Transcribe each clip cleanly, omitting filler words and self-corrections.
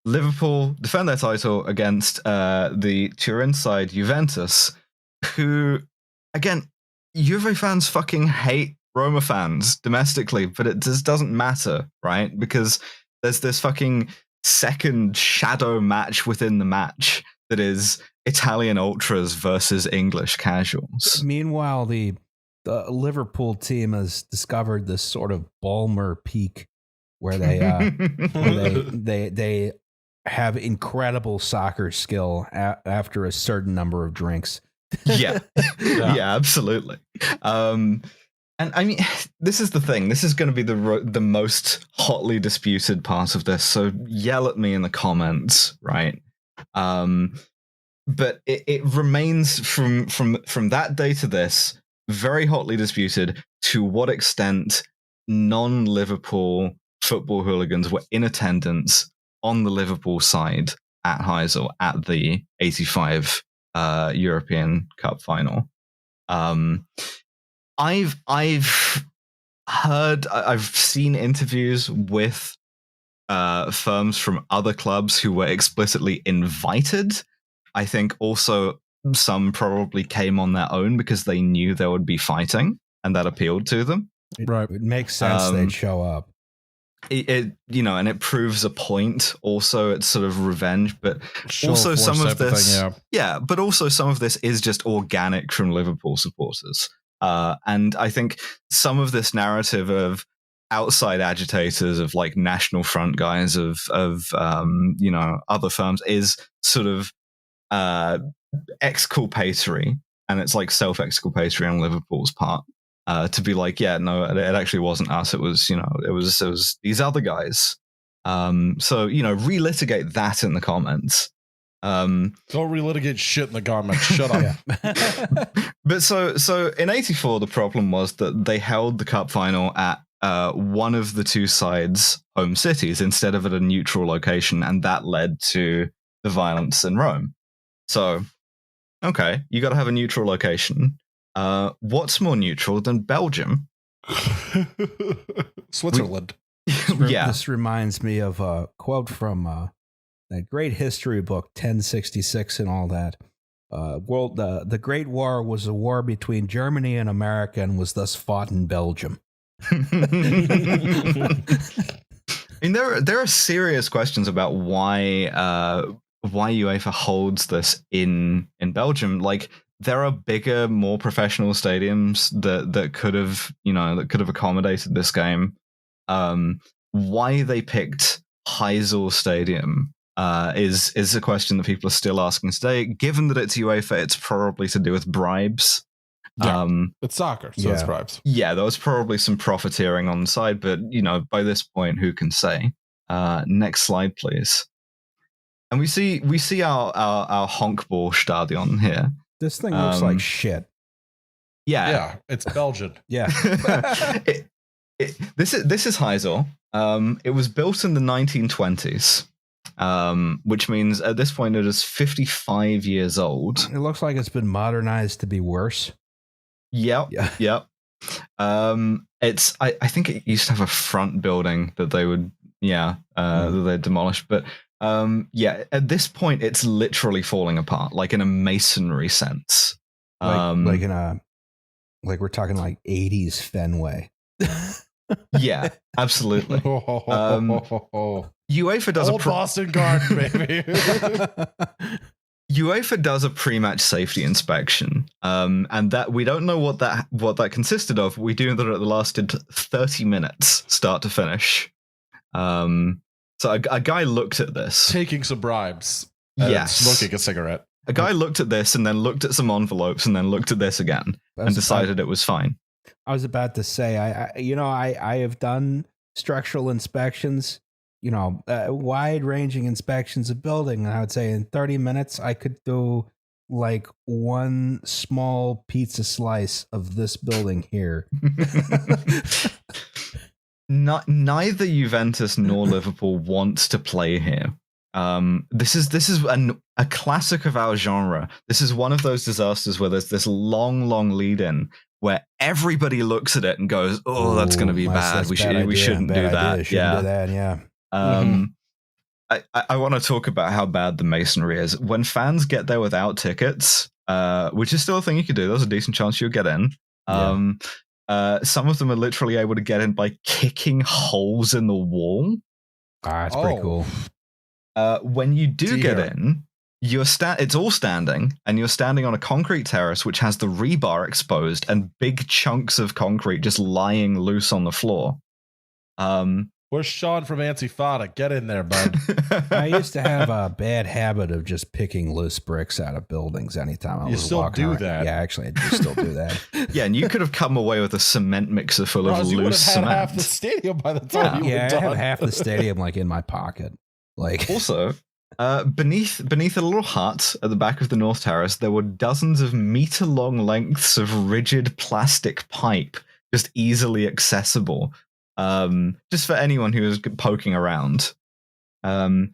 Liverpool defend their title against the Turin side Juventus, who, again, Juve fans fucking hate Roma fans domestically, but it just doesn't matter, right? Because there's this fucking second shadow match within the match that is Italian ultras versus English casuals. Meanwhile, the Liverpool team has discovered this sort of Balmer peak where they have incredible soccer skill after a certain number of drinks. Yeah, absolutely. And I mean, this is the thing. This is going to be the most hotly disputed part of this. So yell at me in the comments, right? But it remains from that day to this very hotly disputed to what extent non-Liverpool football hooligans were in attendance on the Liverpool side at Heysel at the 85 European Cup final. I've seen interviews with firms from other clubs who were explicitly invited. I think also some probably came on their own because they knew there would be fighting and that appealed to them. Right. It makes sense they'd show up. It and it proves a point. Also, it's sort of revenge, but also some of this, but also some of this is just organic from Liverpool supporters. And I think some of this narrative of outside agitators, of like National Front guys, of other firms is sort of exculpatory, and it's like self-exculpatory on Liverpool's part. To be like, yeah, no, it actually wasn't us. It was, it was these other guys. So, relitigate that in the comments. Don't relitigate shit in the comments. Shut up. But so in '84, the problem was that they held the cup final at one of the two sides' home cities instead of at a neutral location, and that led to the violence in Rome. So, okay, you got to have a neutral location. What's more neutral than Belgium? Switzerland. This reminds me of a quote from that great history book, 1066 and all that. The Great War was a war between Germany and America and was thus fought in Belgium. I mean, there are serious questions about why UEFA holds this in Belgium. Like, there are bigger, more professional stadiums that could have accommodated this game. Why they picked Heysel Stadium is a question that people are still asking today. Given that it's UEFA, it's probably to do with bribes. Yeah, it's soccer, so it's bribes. Yeah, there was probably some profiteering on the side, but by this point, who can say? Next slide, please. And we see our Honkball Stadion here. This thing looks like shit. Yeah, it's Belgian. Yeah. This is Heysel. It was built in the 1920s, which means at this point it is 55 years old. It looks like it's been modernized to be worse. Yep. It's I think it used to have a front building that they would that they demolished, but at this point it's literally falling apart, like in a masonry sense. Like we're talking like 80s Fenway. Yeah, absolutely. UEFA does Old Boston Garden, baby. UEFA does a pre-match safety inspection, and that we don't know what that consisted of. We do know that it lasted 30 minutes, start to finish. So a guy looked at this, taking some bribes, smoking a cigarette. A guy looked at this and then looked at some envelopes and then looked at this again and decided it was fine. I was about to say, I have done structural inspections, wide-ranging inspections of building, and I would say in 30 minutes I could do like one small pizza slice of this building here. Neither Juventus nor Liverpool wants to play here. This is a classic of our genre. This is one of those disasters where there's this long lead-in where everybody looks at it and goes, "Oh, that's going to be bad. We shouldn't do that." Shouldn't do that. Yeah. I want to talk about how bad the masonry is. When fans get there without tickets, which is still a thing you could do, there's a decent chance you'll get in. Some of them are literally able to get in by kicking holes in the wall. That's pretty cool. When you do get in, it's all standing, and you're standing on a concrete terrace which has the rebar exposed and big chunks of concrete just lying loose on the floor. Where's Sean from Antifada? Get in there, bud. I used to have a bad habit of just picking loose bricks out of buildings anytime I was walking around. that? Yeah, actually, I do still do that. Yeah, and you could have come away with a cement mixer full of You would loose have had cement. half the stadium by the time you were I done. have half the stadium like in my pocket. Like Also, beneath a little hut at the back of the North Terrace, there were dozens of meter-long lengths of rigid plastic pipe, just easily accessible, just for anyone who was poking around. And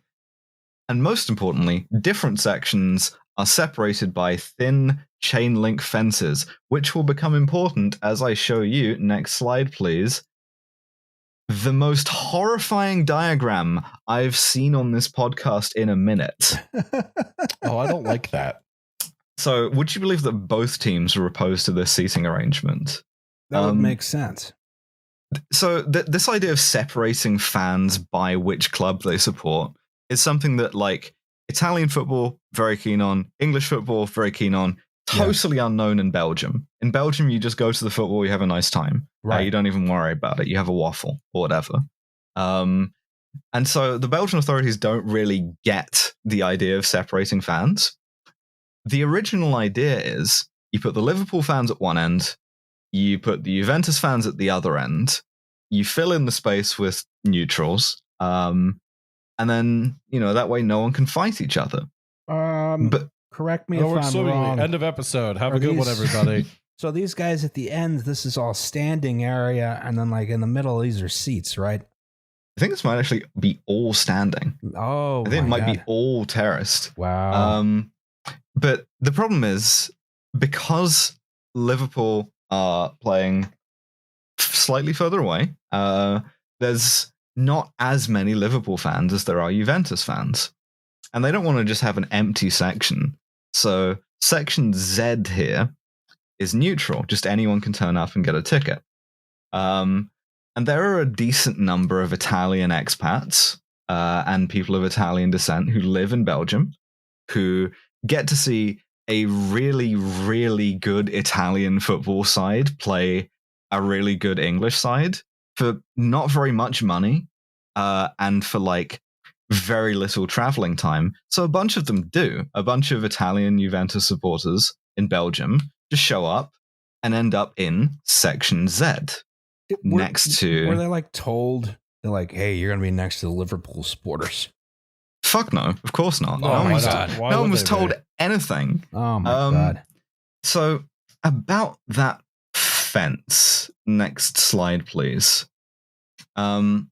most importantly, different sections are separated by thin chain link fences, which will become important as I show you. Next slide, please. The most horrifying diagram I've seen on this podcast in a minute. Oh, I don't like that. So, would you believe that both teams were opposed to this seating arrangement? that would make sense. So, this idea of separating fans by which club they support is something that, like, Italian football, very keen on. English football, very keen on. Totally unknown in Belgium. In Belgium, you just go to the football, you have a nice time. Right. You don't even worry about it. You have a waffle or whatever. And so the Belgian authorities don't really get the idea of separating fans. The original idea is you put the Liverpool fans at one end, you put the Juventus fans at the other end, you fill in the space with neutrals, and then, that way no one can fight each other. But correct me if I'm wrong. End of episode. Have a good one, everybody. So these guys at the end, this is all standing area, and then like in the middle, these are seats, right? I think this might actually be all standing. Oh, I think it might be all terraced. Wow. But the problem is, because Liverpool are playing slightly further away, there's not as many Liverpool fans as there are Juventus fans. And they don't want to just have an empty section. So section Z here is neutral. Just anyone can turn up and get a ticket. And there are a decent number of Italian expats and people of Italian descent who live in Belgium, who get to see a really, really good Italian football side play a really good English side for not very much money, and for like very little traveling time. So a bunch of them do. A bunch of Italian Juventus supporters in Belgium just show up and end up in section Z. Next to... Were they like told, they're like, hey, you're going to be next to the Liverpool supporters? Fuck no, of course not. Oh my God. No one was told anything. Oh my God. So about that fence, next slide, please. Oh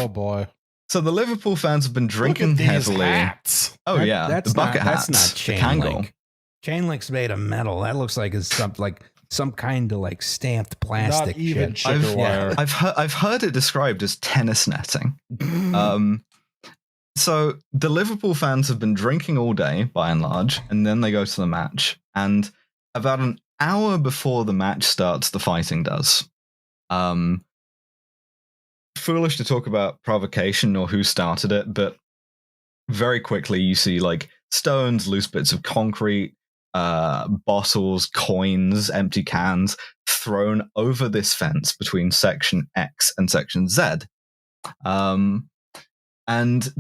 boy. So the Liverpool fans have been drinking heavily. Hats. Oh yeah, that's the bucket hats. That's not chain Kangol. link. Chain link's made of metal. That looks like it's some kind of like stamped plastic. Not even shit. chicken wire. I've heard it described as tennis netting. So the Liverpool fans have been drinking all day, by and large, and then they go to the match. And about an hour before the match starts, the fighting does. Foolish to talk about provocation or who started it, but very quickly you see like stones, loose bits of concrete, bottles, coins, empty cans thrown over this fence between section X and section Z. And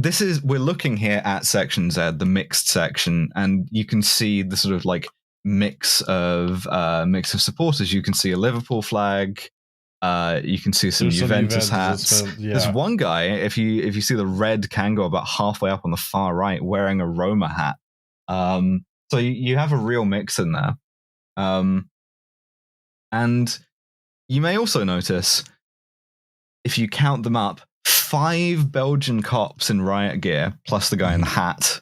we're looking here at section Z, the mixed section, and you can see the sort of like mix of supporters. You can see a Liverpool flag. You can see some Juventus hats. There's one guy, if you see the red Kangol about halfway up on the far right, wearing a Roma hat. So you have a real mix in there. And you may also notice, if you count them up, 5 Belgian cops in riot gear, plus the guy in the hat.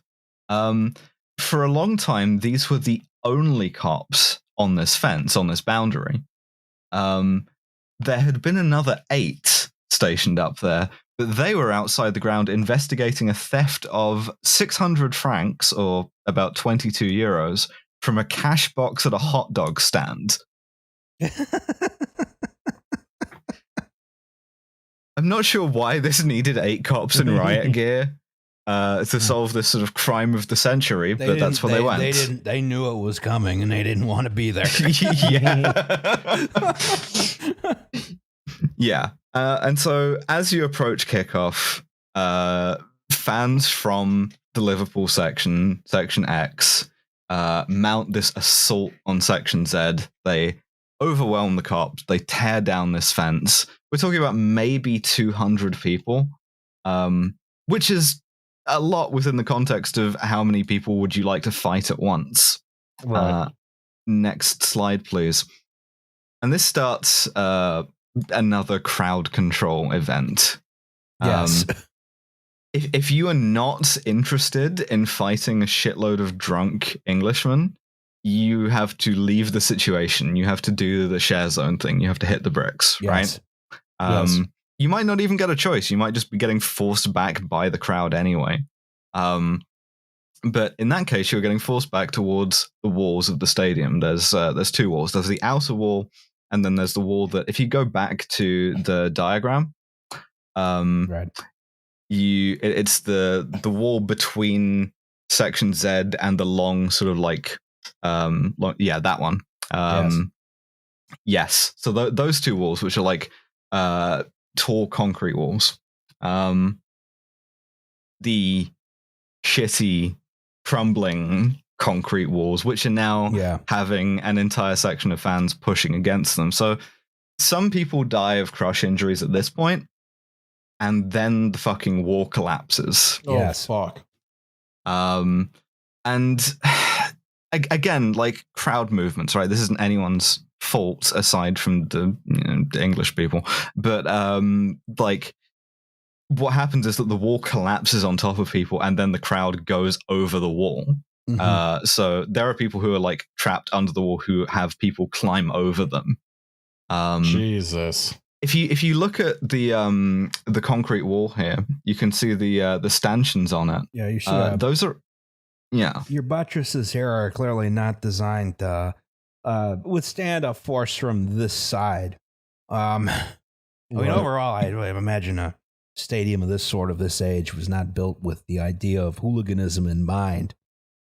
For a long time, these were the only cops on this fence, on this boundary. There had been another 8 stationed up there, But they were outside the ground investigating a theft of 600 francs, or about 22 euros, from a cash box at a hot dog stand. I'm not sure why this needed 8 cops in riot gear to solve this sort of crime of the century, but that's where they went. They knew it was coming, and they didn't want to be there. Yeah. And so as you approach kickoff, fans from the Liverpool section X, mount this assault on Section Z. They overwhelm the cops. They tear down this fence. We're talking about maybe 200 people, which is a lot within the context of how many people would you like to fight at once. Right. Next slide, please. And this starts another crowd control event. Yes. If you are not interested in fighting a shitload of drunk Englishmen, you have to leave the situation. You have to do the share zone thing. You have to hit the bricks, Yes. right? Yes. You might not even get a choice. You might just be getting forced back by the crowd anyway. But in that case, you're getting forced back towards the walls of the stadium. There's 2 walls. There's the outer wall, and then there's the wall that, if you go back to the diagram, Right. it's the wall between Section Z and the long sort of like that one. Yes. So those 2 walls, which are like tall concrete walls, the shitty crumbling concrete walls, which are now having an entire section of fans pushing against them. So some people die of crush injuries at this point, and then the fucking wall collapses. Oh, fuck. And again, like crowd movements, right? This isn't anyone's fault aside from the English people, but like what happens is that the wall collapses on top of people, and then the crowd goes over the wall. Mm-hmm. So there are people who are like trapped under the wall who have people climb over them. Jesus. If you look at the concrete wall here, you can see the stanchions on it. Yeah, you should. Those are your buttresses here are clearly not designed to withstand a force from this side. I mean, overall, I imagine a stadium of this sort of this age was not built with the idea of hooliganism in mind.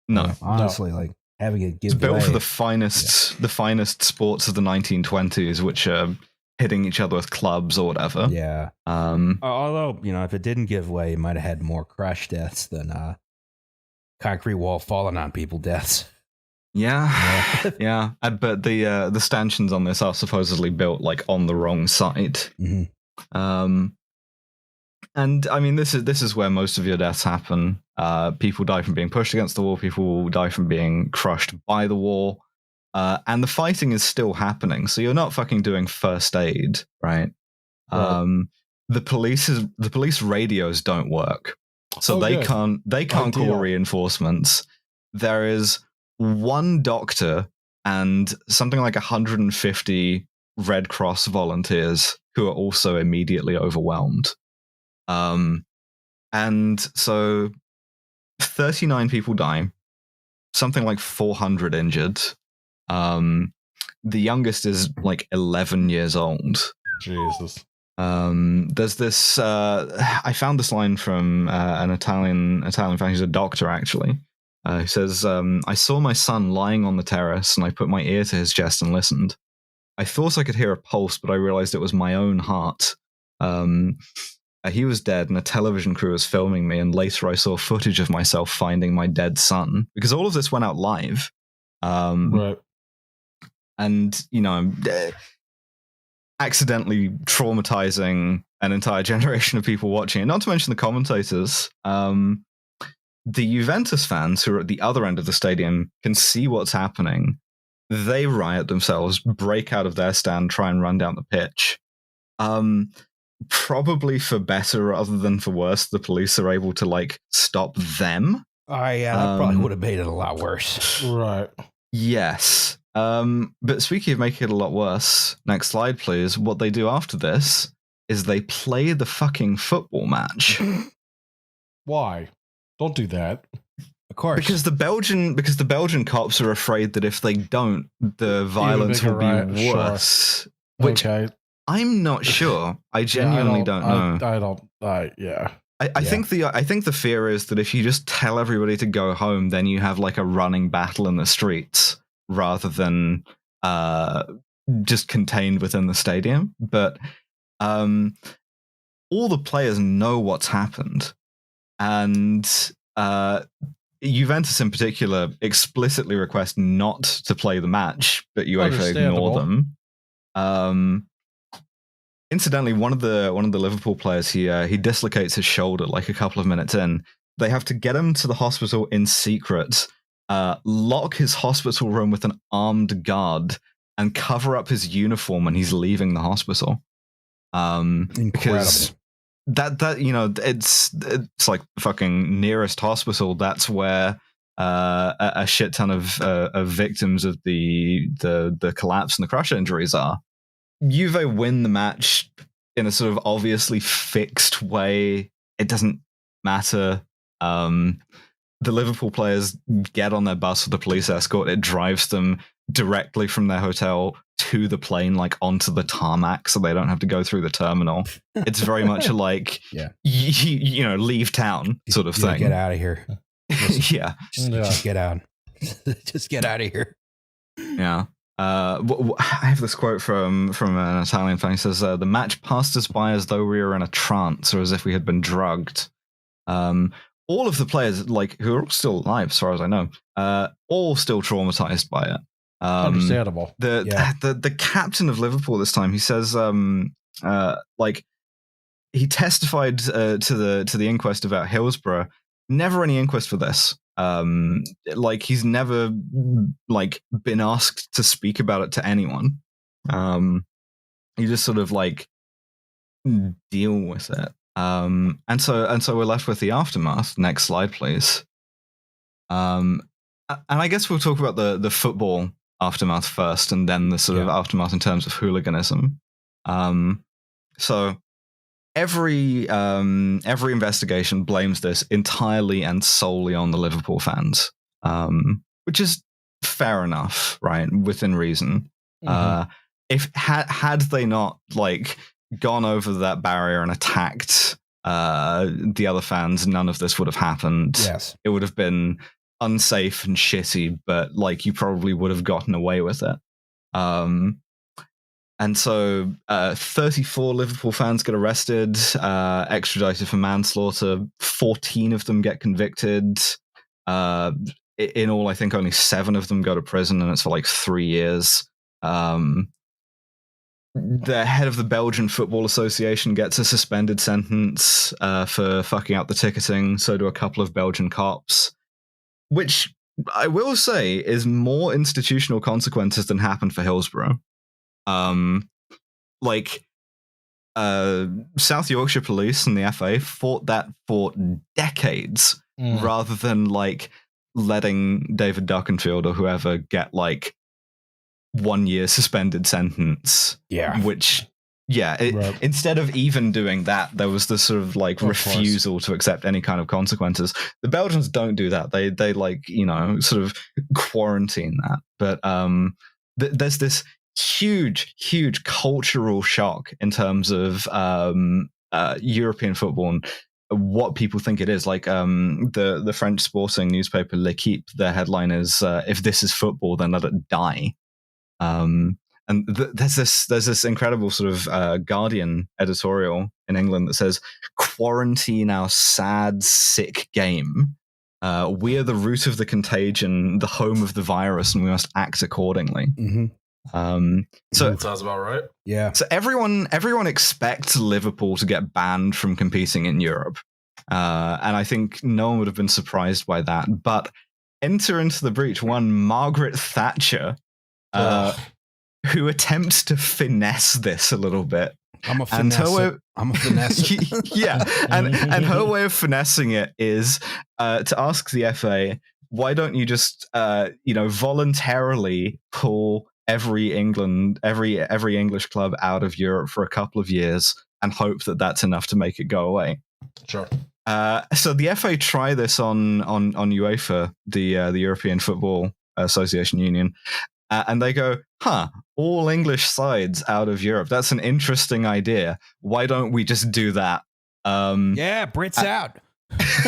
No, honestly, like having it give it's built way. for the finest sports of the 1920s, which are hitting each other with clubs or whatever. Yeah. Although, if it didn't give way, it might have had more crash deaths than concrete wall falling on people deaths. Yeah. Yeah. But the stanchions on this are supposedly built like on the wrong side. Mm-hmm. And I mean, this is where most of your deaths happen. People die from being pushed against the wall. People die from being crushed by the wall. And the fighting is still happening. So you're not fucking doing first aid, right? The police radios don't work. So they can't call reinforcements. There is one doctor and something like 150 Red Cross volunteers who are also immediately overwhelmed. And so 39 people die, something like 400 injured. The youngest is like 11 years old. Jesus. There's this. I found this line from an Italian fan who's a doctor, actually. Who says, "I saw my son lying on the terrace, and I put my ear to his chest and listened. I thought I could hear a pulse, but I realized it was my own heart. He was dead, and a television crew was filming me. And later, I saw footage of myself finding my dead son, because all of this went out live. Right." And, accidentally traumatizing an entire generation of people watching it, not to mention the commentators. The Juventus fans who are at the other end of the stadium can see what's happening. They riot themselves, break out of their stand, try and run down the pitch. Probably for better rather than for worse, the police are able to, stop them. Oh, yeah, that probably would have made it a lot worse. Right. Yes. But speaking of making it a lot worse, next slide, please. What they do after this is they play the fucking football match. Why? Don't do that. Of course. Because the Belgian cops are afraid that if they don't, the violence will be worse. Sure. Which okay. I'm not sure. I genuinely don't know. I don't. Yeah. I think the fear is that if you just tell everybody to go home, then you have like a running battle in the streets rather than just contained within the stadium. But all the players know what's happened, and Juventus in particular explicitly request not to play the match, but UEFA ignore them. Incidentally, one of the Liverpool players, he dislocates his shoulder like a couple of minutes in. They have to get him to the hospital in secret, lock his hospital room with an armed guard, and cover up his uniform when he's leaving the hospital. Because that it's like the fucking nearest hospital. That's where a shit ton of victims of the collapse and the crush injuries are. Juve win the match in a sort of obviously fixed way. It doesn't matter. The Liverpool players get on their bus with the police escort. It drives them directly from their hotel to the plane, like onto the tarmac, so they don't have to go through the terminal. It's very much like, you know, leave town sort of thing. Get out of here. Just get out. Just get out of here. Yeah. I have this quote from an Italian fan. He says, the match passed us by as though we were in a trance or as if we had been drugged. All of the players, like, who are all still alive, as far as I know, all still traumatized by it. Understandable. The captain of Liverpool this time, he says, like, he testified to the inquest about Hillsborough. Never any inquest for this. Like, he's never like been asked to speak about it to anyone. You just sort of like deal with it. And so we're left with the aftermath. Next slide, please. And I guess we'll talk about the football aftermath first, and then the sort of aftermath in terms of hooliganism. So every investigation blames this entirely and solely on the Liverpool fans, which is fair enough, right? Within reason. Mm-hmm. If had they not like gone over that barrier and attacked the other fans, none of this would have happened. Yes, it would have been unsafe and shitty, but like you probably would have gotten away with it. And so 34 Liverpool fans get arrested, extradited for manslaughter. 14 of them get convicted. In all, I think only 7 of them go to prison, and it's for like 3 years. The head of the Belgian Football Association gets a suspended sentence for fucking up the ticketing. So do a couple of Belgian cops, which I will say is more institutional consequences than happened for Hillsborough. Like South Yorkshire Police and the FA fought that for decades, rather than like letting David Duckenfield or whoever get like 1 year suspended sentence. Which instead of even doing that, there was this sort of like refusal to accept any kind of consequences. The Belgians don't do that. They like, you know, sort of quarantine that. But there's this huge cultural shock in terms of European football and what people think it is. Like the French sporting newspaper L'Equipe, their headline is if this is football, then let it die. And there's this incredible sort of Guardian editorial in England that says, quarantine our sad, sick game. We are the root of the contagion, the home of the virus, and we must act accordingly. Mm-hmm. So that sounds about right. Yeah. So everyone expects Liverpool to get banned from competing in Europe, and I think no one would have been surprised by that. But enter into the breach one Margaret Thatcher, who attempts to finesse this a little bit. I'm a finesse. Yeah, and her way of finessing it is to ask the FA, why don't you just voluntarily pull every English club out of Europe for a couple of years, and hope that that's enough to make it go away. Sure. So the FA try this on UEFA, the European Football Association Union, and they go, all English sides out of Europe. That's an interesting idea. Why don't we just do that? Brits out.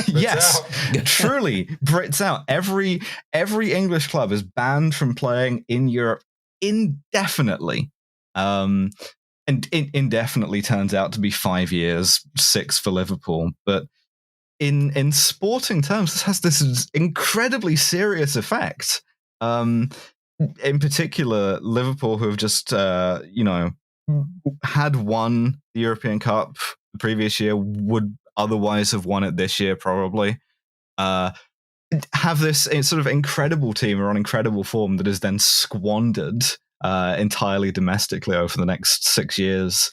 Yes, truly, Brits out. Every English club is banned from playing in Europe indefinitely. And indefinitely turns out to be 5 years, 6 for Liverpool. But in sporting terms, this has this incredibly serious effect. In particular, Liverpool, who have just had won the European Cup the previous year, would otherwise have won it this year probably. Have this sort of incredible team or on incredible form that is then squandered entirely domestically over the next 6 years.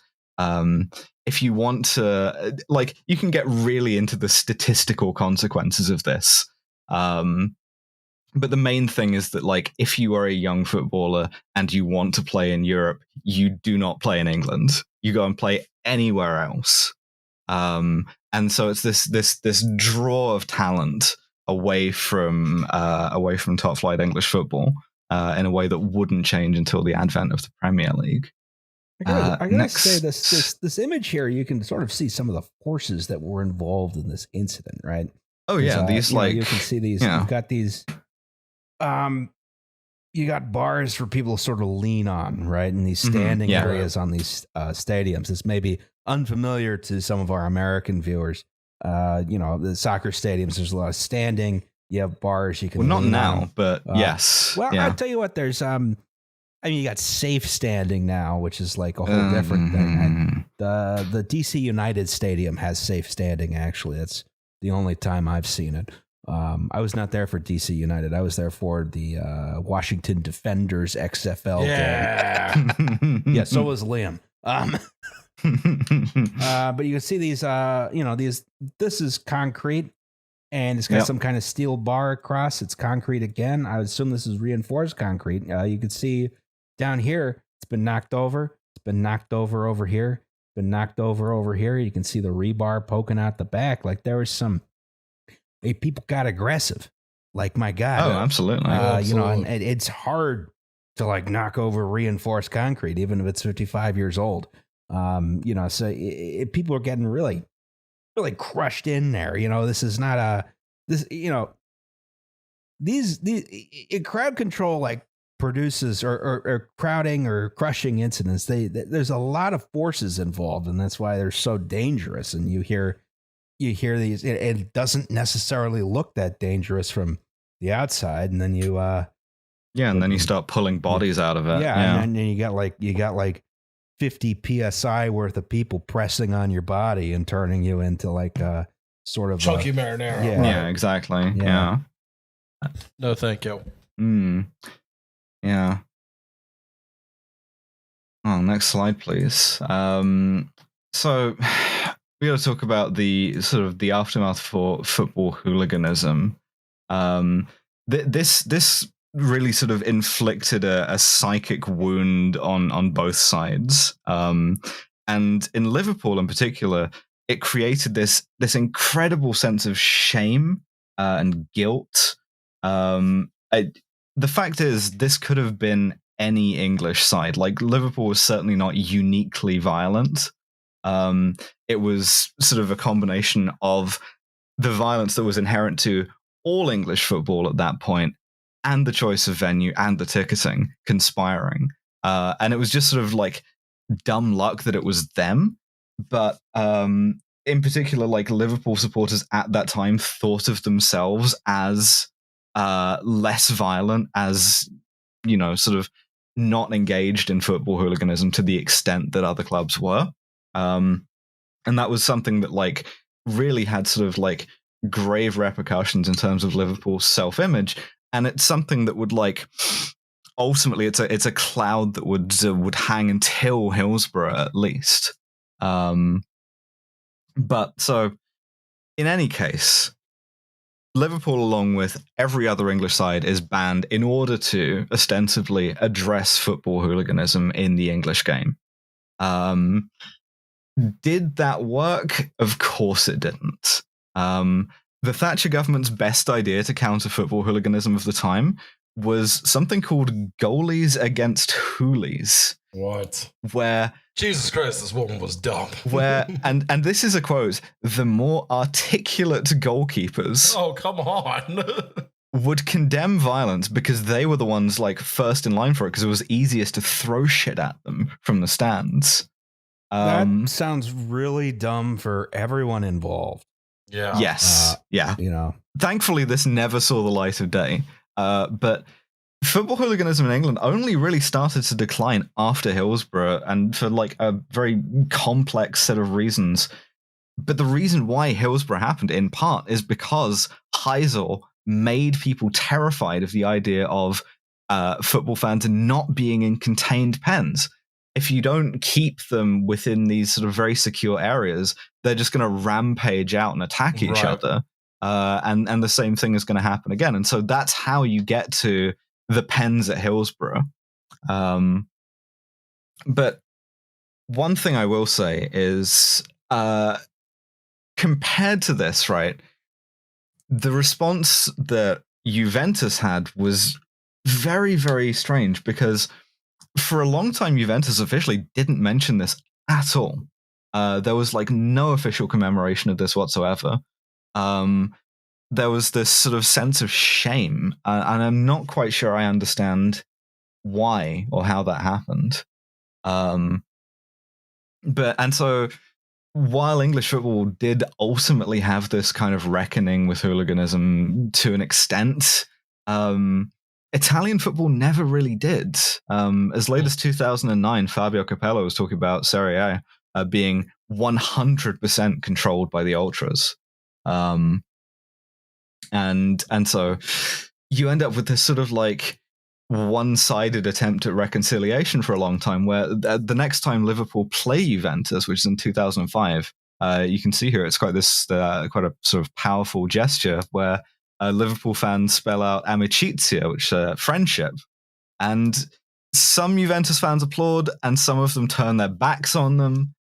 If you want to, you can get really into the statistical consequences of this. But the main thing is that, if you are a young footballer and you want to play in Europe, you do not play in England. You go and play anywhere else. And so it's this draw of talent away from top flight English football in a way that wouldn't change until the advent of the Premier League. I gotta say this image here, you can sort of see some of the forces that were involved in this incident, right? Oh yeah, these you can see these. You've got these. You got bars for people to sort of lean on, right? And these standing areas on these stadiums. This may be unfamiliar to some of our American viewers. The soccer stadiums, there's a lot of standing. You have bars you can. Well, not lean now, on. but yes. Well, I'll tell you what. There's you got safe standing now, which is like a whole different thing. The DC United Stadium has safe standing. Actually, that's the only time I've seen it. I was not there for DC United. I was there for the Washington Defenders XFL game. Yeah, so was Liam. But you can see these, this is concrete, and it's got some kind of steel bar across. It's concrete again. I would assume this is reinforced concrete. You can see down here, it's been knocked over. It's been knocked over here. It's been knocked over here. You can see the rebar poking out the back. Like there was some... people got aggressive. Like, my God. Oh, absolutely. And it's hard to knock over reinforced concrete, even if it's 55 years old. So people are getting really, really crushed in there. This is not these crowd control produces or crowding or crushing incidents. There's a lot of forces involved, and that's why they're so dangerous. And you hear these, it doesn't necessarily look that dangerous from the outside, and then and then you start pulling bodies out of it. And then you got 50 psi worth of people pressing on your body and turning you into a sort of chunky marinara. Yeah, exactly. Yeah. No, thank you. Yeah. Oh, next slide, please. So we got to talk about the sort of the aftermath for football hooliganism. This really sort of inflicted a psychic wound on both sides. And in Liverpool in particular, it created this incredible sense of shame and guilt. The fact is, this could have been any English side. Liverpool was certainly not uniquely violent. It was sort of a combination of the violence that was inherent to all English football at that point, and the choice of venue and the ticketing conspiring. And it was just sort of dumb luck that it was them. But in particular, Liverpool supporters at that time thought of themselves as less violent, as, sort of not engaged in football hooliganism to the extent that other clubs were. And that was something that really had sort of grave repercussions in terms of Liverpool's self-image. And it's something that would ultimately it's a cloud that would hang until Hillsborough at least. But so in any case, Liverpool, along with every other English side, is banned in order to ostensibly address football hooliganism in the English game. Did that work? Of course it didn't. The Thatcher government's best idea to counter football hooliganism of the time was something called goalies against hoolies. What? Where Jesus Christ, this woman was dumb. and this is a quote, the more articulate goalkeepers Oh, come on. would condemn violence because they were the ones like first in line for it because it was easiest to throw shit at them from the stands. That sounds really dumb for everyone involved. Yeah. Yes. Yeah. You know, Thankfully, this never saw the light of day. But football hooliganism in England only really started to decline after Hillsborough, and for like a very complex set of reasons. But the reason why Hillsborough happened, in part, is because Heysel made people terrified of the idea of football fans not being in contained pens. If you don't keep them within these sort of very secure areas, they're just going to rampage out and attack each other. And the same thing is going to happen again. And so that's how you get to the pens at Hillsborough. But one thing I will say is, compared to this, right, the response that Juventus had was very, very strange because for a long time, Juventus officially didn't mention this at all. There was like no official commemoration of this whatsoever. There was this sort of sense of shame, and I'm not quite sure I understand why or how that happened. And so while English football did ultimately have this kind of reckoning with hooliganism to an extent, Italian football never really did. As late as 2009, Fabio Capello was talking about Serie A being 100% controlled by the ultras. And so you end up with this sort of like one-sided attempt at reconciliation for a long time, where the next time Liverpool play Juventus, which is in 2005, you can see here it's quite this quite a sort of powerful gesture where Liverpool fans spell out amicizia, which is friendship, and some Juventus fans applaud, and some of them turn their backs on them.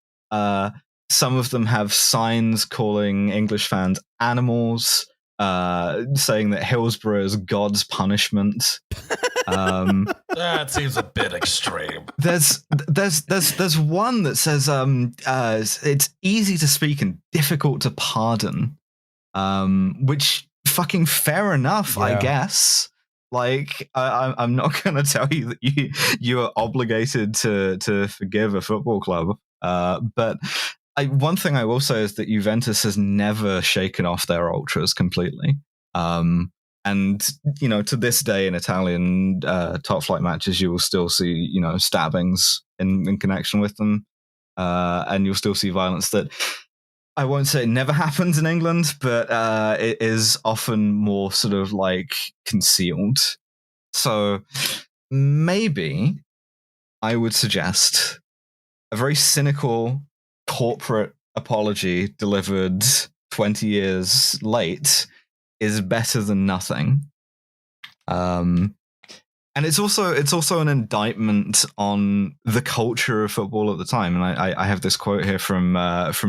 Some of them have signs calling English fans animals, saying that Hillsborough is God's punishment. That seems a bit extreme. There's one that says it's easy to speak and difficult to pardon, which fucking fair enough, yeah. I guess. Like I'm not going to tell you that you are obligated to forgive a football club, but one thing I will say is that Juventus has never shaken off their ultras completely. And, you know, to this day in Italian top flight matches, you will still see, you know, stabbings in connection with them. And you'll still see violence that I won't say it never happens in England, but it is often more sort of like concealed. So maybe I would suggest a very cynical corporate apology delivered 20 years late is better than nothing. And it's also an indictment on the culture of football at the time. And I have this quote here from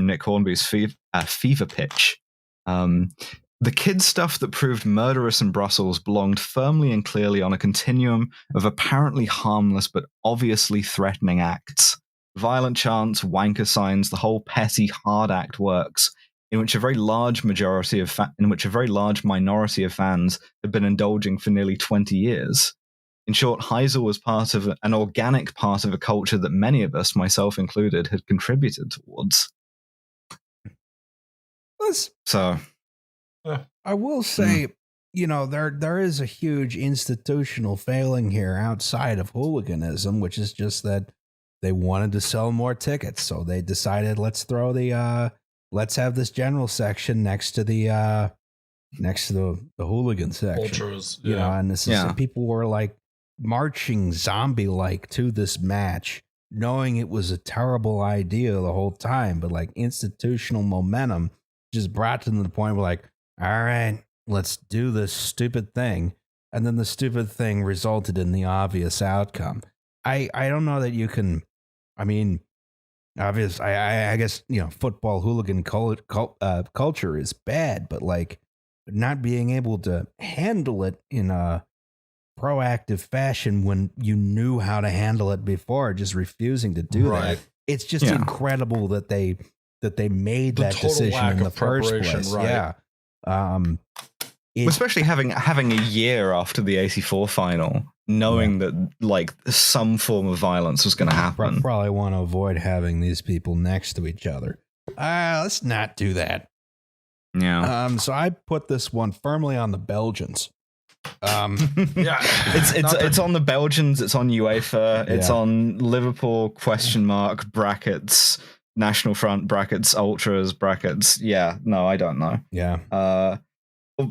Nick Hornby's Fever Pitch. The kid stuff that proved murderous in Brussels belonged firmly and clearly on a continuum of apparently harmless but obviously threatening acts. Violent chants, wanker signs, the whole petty hard act works, in which a very large minority of fans had been indulging for nearly 20 years. In short, Heysel was part of an organic part of a culture that many of us, myself included, had contributed towards. I will say, you know, there is a huge institutional failing here outside of hooliganism, which is just that they wanted to sell more tickets, so they decided let's have this general section next to the hooligan section. Ultras, you know, and this is people were like marching zombie-like to this match, knowing it was a terrible idea the whole time, but like institutional momentum just brought them to the point where like, all right, let's do this stupid thing, and then the stupid thing resulted in the obvious outcome. I don't know that you can. I mean, obvious. I guess football hooligan culture is bad, but like not being able to handle it in a proactive fashion when you knew how to handle it before, just refusing to do that. It's just incredible that they made that decision in the first place. Right. Yeah. Especially having a year after the 84 final, knowing that like some form of violence was going to happen. Probably want to avoid having these people next to each other. Let's not do that. Yeah. So I put this one firmly on the Belgians. It's on the Belgians. It's on UEFA. It's on Liverpool ? Brackets National Front brackets Ultras brackets. Yeah. No, I don't know. Yeah.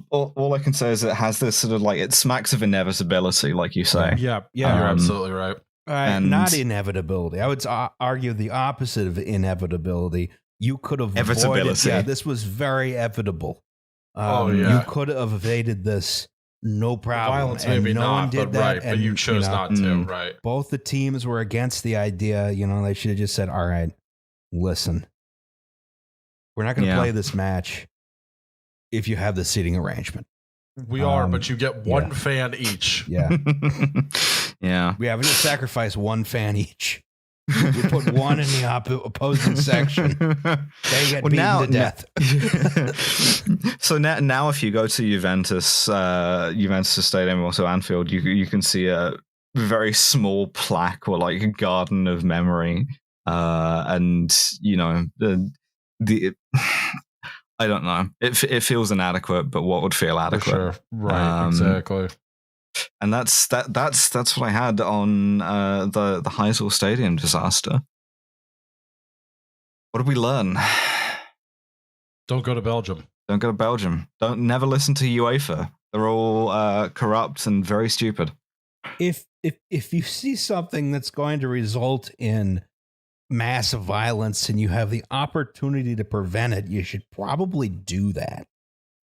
All I can say is it has this sort of like, it smacks of inevitability, like you say. Yeah, you're absolutely right. Not inevitability. I would argue the opposite of inevitability. You could have avoided. Yeah, this was very evitable. You could have evaded this, no problem. Violence, maybe no one did that, but you chose not to. Right. Both the teams were against the idea. They should have just said, "All right, listen, we're not going to play this match if you have the seating arrangement." We are, but you get one fan each. Yeah. Yeah. We have to sacrifice one fan each. You put one in the opposing section. They get beaten to death. So now if you go to Juventus Stadium, also Anfield, you can see a very small plaque or like a garden of memory. And the I don't know. It feels inadequate, but what would feel adequate? For sure. Right. Exactly. And that's what I had on the Heysel Stadium disaster. What did we learn? Don't go to Belgium. Don't go to Belgium. Never listen to UEFA. They're all corrupt and very stupid. If you see something that's going to result in massive violence and you have the opportunity to prevent it, you should probably do that.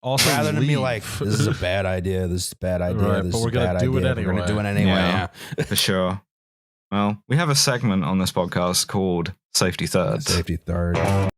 Also, rather than be like, this is a bad idea, this is a bad idea, right, this but is we're a bad idea. We're going to do it anyway. Yeah. For sure. Well, we have a segment on this podcast called Safety Third. Safety Third.